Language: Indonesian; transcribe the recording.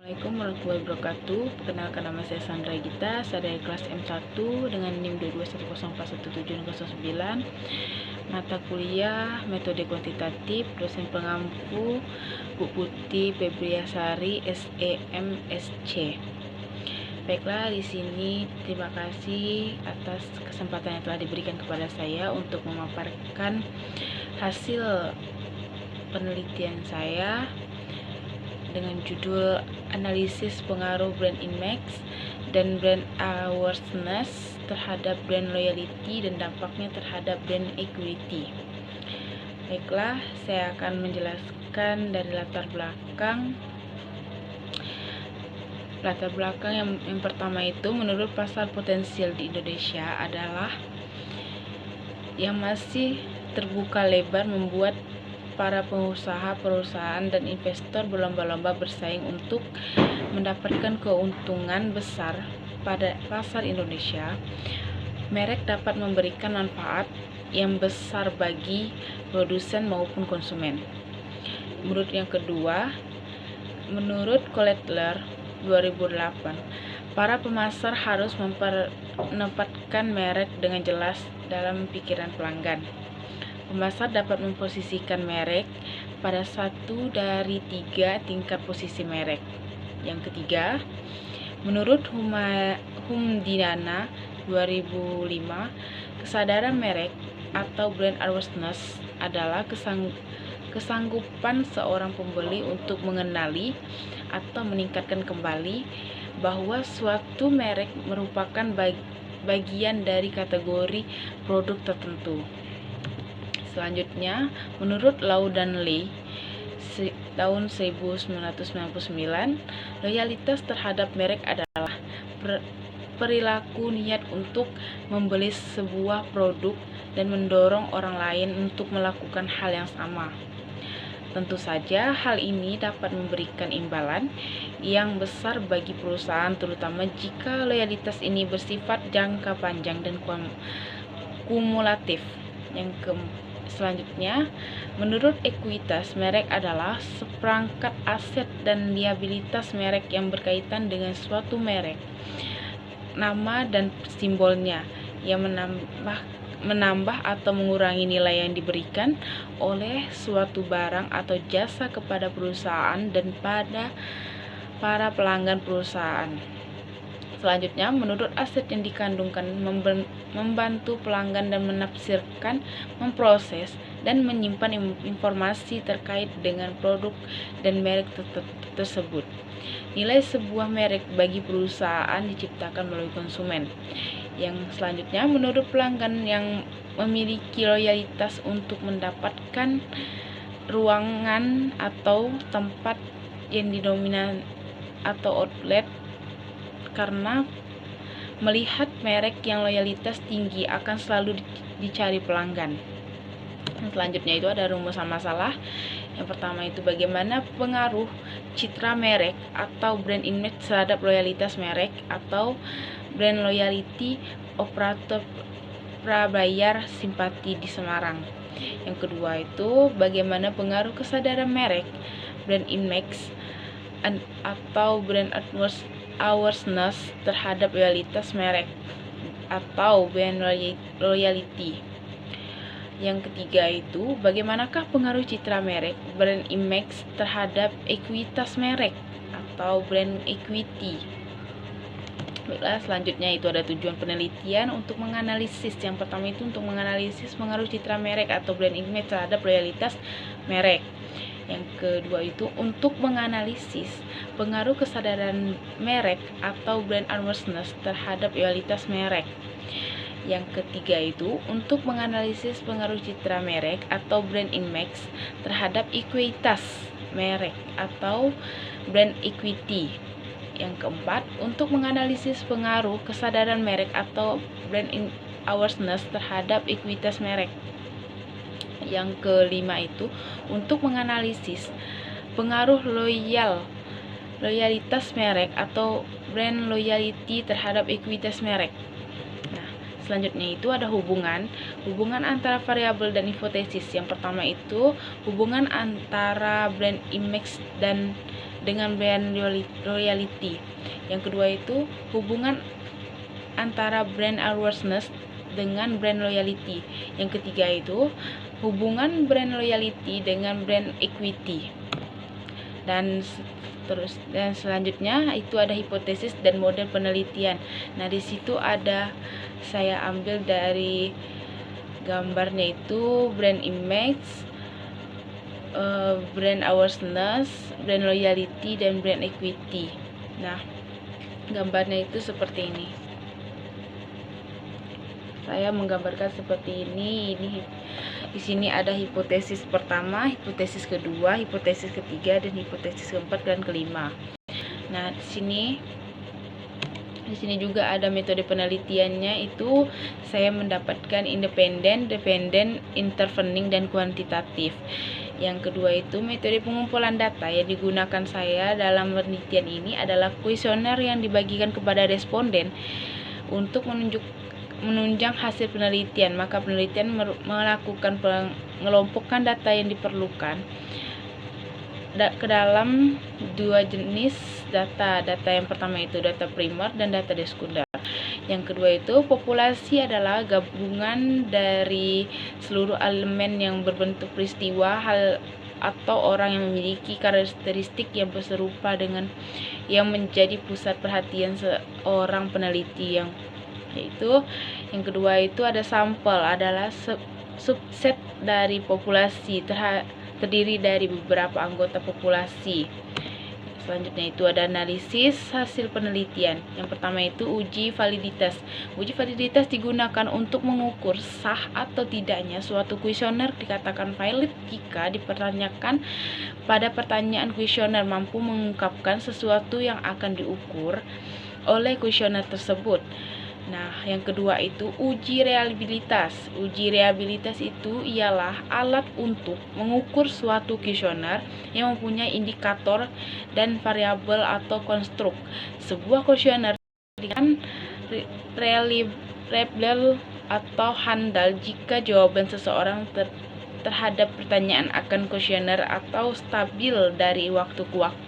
Assalamualaikum warahmatullahi wabarakatuh. Perkenalkan, nama saya Sandra Gita. Saya dari kelas M1 dengan NIM 221041709. Mata kuliah metode kuantitatif, dosen pengampu Bu Putih Febriasari SEMSC. Baiklah, di sini terima kasih atas kesempatan yang telah diberikan kepada saya untuk memaparkan hasil penelitian saya dengan judul analisis pengaruh brand image dan brand awareness terhadap brand loyalty dan dampaknya terhadap brand equity. Baiklah, saya akan menjelaskan dari latar belakang yang pertama itu, menurut pasar potensial di Indonesia adalah yang masih terbuka lebar, membuat para pengusaha, perusahaan, dan investor berlomba-lomba bersaing untuk mendapatkan keuntungan besar pada pasar Indonesia. Merek dapat memberikan manfaat yang besar bagi produsen maupun konsumen. Menurut yang kedua, menurut Kotler 2008, para pemasar harus menempatkan merek dengan jelas dalam pikiran pelanggan. Pemasar dapat memposisikan merek pada satu dari 3 tingkat posisi merek. Yang ketiga, menurut Humdinana 2005, kesadaran merek atau brand awareness adalah kesanggupan seorang pembeli untuk mengenali atau meningkatkan kembali bahwa suatu merek merupakan bagian dari kategori produk tertentu. Selanjutnya, menurut Lau dan Lee tahun 1999, loyalitas terhadap merek adalah perilaku niat untuk membeli sebuah produk dan mendorong orang lain untuk melakukan hal yang sama. Tentu saja hal ini dapat memberikan imbalan yang besar bagi perusahaan, terutama jika loyalitas ini bersifat jangka panjang dan kumulatif. Selanjutnya, menurut ekuitas merek adalah seperangkat aset dan liabilitas merek yang berkaitan dengan suatu merek, nama dan simbolnya, yang menambah atau mengurangi nilai yang diberikan oleh suatu barang atau jasa kepada perusahaan dan pada para pelanggan perusahaan. Selanjutnya, menurut aset yang dikandungkan membantu pelanggan dan menafsirkan, memproses, dan menyimpan informasi terkait dengan produk dan merek tersebut. Nilai sebuah merek bagi perusahaan diciptakan melalui konsumen. Yang selanjutnya, menurut pelanggan yang memiliki loyalitas untuk mendapatkan ruangan atau tempat yang didominan atau outlet karena melihat merek yang loyalitas tinggi akan selalu dicari pelanggan. Selanjutnya itu ada rumusan masalah. Yang pertama itu, bagaimana pengaruh citra merek atau brand image terhadap loyalitas merek atau brand loyalty operator prabayar simpati di Semarang. Yang kedua itu, bagaimana pengaruh kesadaran merek, brand image atau brand awareness terhadap loyalitas merek atau brand loyalty. Yang ketiga itu, bagaimanakah pengaruh citra merek, brand image terhadap ekuitas merek atau brand equity. Baiklah, selanjutnya itu ada tujuan penelitian untuk menganalisis. Yang pertama itu untuk menganalisis pengaruh citra merek atau brand image terhadap loyalitas merek. Yang kedua itu untuk menganalisis pengaruh kesadaran merek atau brand awareness terhadap loyalitas merek. Yang ketiga itu untuk menganalisis pengaruh citra merek atau brand image terhadap ekuitas merek atau brand equity. Yang keempat, untuk menganalisis pengaruh kesadaran merek atau brand awareness terhadap ekuitas merek. Yang kelima itu untuk menganalisis pengaruh loyalitas merek atau brand loyalty terhadap ekuitas merek. Nah, selanjutnya itu ada hubungan antara variabel dan hipotesis. Yang pertama itu hubungan antara brand image dan dengan brand loyalty. Yang kedua itu hubungan antara brand awareness dengan brand loyalty. Yang ketiga itu hubungan brand loyalty dengan brand equity. Dan selanjutnya itu ada hipotesis dan model penelitian. Nah, di situ ada saya ambil dari gambarnya itu brand image, brand awareness, brand loyalty, dan brand equity. Nah, gambarnya itu seperti ini. Saya menggambarkan seperti ini. Di sini ada hipotesis pertama, hipotesis kedua, hipotesis ketiga, dan hipotesis keempat dan kelima. Nah, di sini juga ada metode penelitiannya, itu saya mendapatkan independen, dependent, intervening, dan kuantitatif. Yang kedua itu metode pengumpulan data yang digunakan saya dalam penelitian ini adalah kuesioner yang dibagikan kepada responden untuk menunjang hasil penelitian. Maka penelitian melakukan mengelompokkan data yang diperlukan ke dalam dua jenis data. Data yang pertama itu data primer dan data sekunder. Yang kedua itu populasi adalah gabungan dari seluruh elemen yang berbentuk peristiwa, hal atau orang yang memiliki karakteristik yang serupa dengan yang menjadi pusat perhatian seorang peneliti. Yang kedua itu ada sampel, adalah subset dari populasi, terdiri dari beberapa anggota populasi. Selanjutnya itu ada analisis hasil penelitian. Yang pertama itu uji validitas. Uji validitas digunakan untuk mengukur sah atau tidaknya suatu kuesioner dikatakan valid jika dipertanyakan pada pertanyaan kuesioner mampu mengungkapkan sesuatu yang akan diukur oleh kuesioner tersebut. Nah, yang kedua itu uji reliabilitas. Uji reliabilitas itu ialah alat untuk mengukur suatu kuesioner yang mempunyai indikator dan variabel atau konstruk. Sebuah kuesioner dengan reliable atau handal jika jawaban seseorang terhadap pertanyaan akan kuesioner atau stabil dari waktu ke waktu.